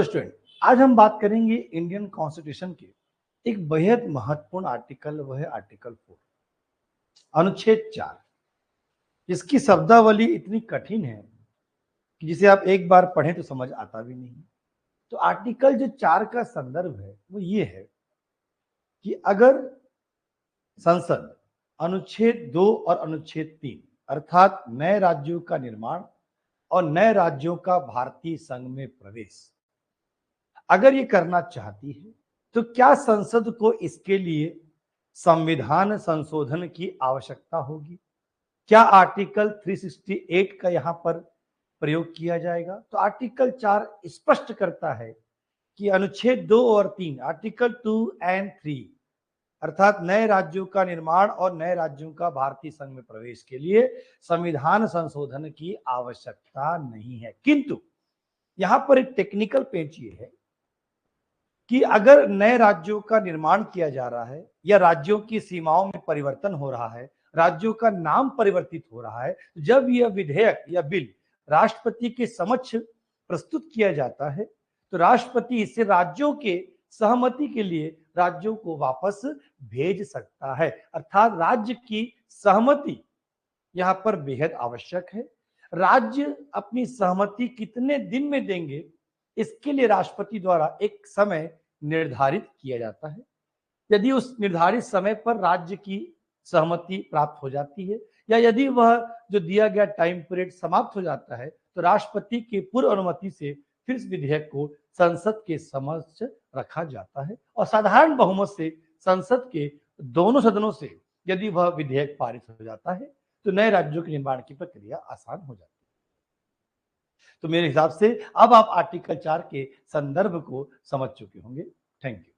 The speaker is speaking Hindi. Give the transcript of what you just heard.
स्टूडेंट, आज हम बात करेंगे इंडियन कॉन्स्टिट्यूशन के एक बेहद महत्वपूर्ण आर्टिकल, वह है आर्टिकल 4, अनुच्छेद 4। इसकी शब्दावली इतनी कठिन है कि जिसे आप एक बार पढ़ें तो समझ आता भी नहीं। तो आर्टिकल जो 4 का संदर्भ है वो ये है कि अगर संसद अनुच्छेद 2 और अनुच्छेद 3 अर्थात नए राज्यों का निर्माण और नए राज्यों का भारतीय संघ में प्रवेश अगर ये करना चाहती है तो क्या संसद को इसके लिए संविधान संशोधन की आवश्यकता होगी? क्या आर्टिकल 368 का यहां पर प्रयोग किया जाएगा? तो आर्टिकल 4 स्पष्ट करता है कि अनुच्छेद 2 और 3, आर्टिकल 2 एंड 3 अर्थात नए राज्यों का निर्माण और नए राज्यों का भारतीय संघ में प्रवेश के लिए संविधान संशोधन की आवश्यकता नहीं है। किंतु यहां पर एक टेक्निकल पेंच ये है कि अगर नए राज्यों का निर्माण किया जा रहा है या राज्यों की सीमाओं में परिवर्तन हो रहा है, राज्यों का नाम परिवर्तित हो रहा है, जब यह विधेयक या बिल राष्ट्रपति के समक्ष प्रस्तुत किया जाता है तो राष्ट्रपति इसे राज्यों के सहमति के लिए राज्यों को वापस भेज सकता है। अर्थात राज्य की सहमति यहां पर बेहद आवश्यक है। राज्य अपनी सहमति कितने दिन में देंगे इसके लिए राष्ट्रपति द्वारा एक समय निर्धारित किया जाता है। यदि उस निर्धारित समय पर राज्य की सहमति प्राप्त हो जाती है या यदि वह जो दिया गया टाइम पीरियड समाप्त हो जाता है तो राष्ट्रपति के पूर्व अनुमति से फिर इस विधेयक को संसद के समक्ष रखा जाता है और साधारण बहुमत से संसद के दोनों सदनों से यदि वह विधेयक पारित हो जाता है तो नए राज्यों के निर्माण की प्रक्रिया आसान हो जाती है। तो मेरे हिसाब से अब आप आर्टिकल 4 के संदर्भ को समझ चुके होंगे। Thank you.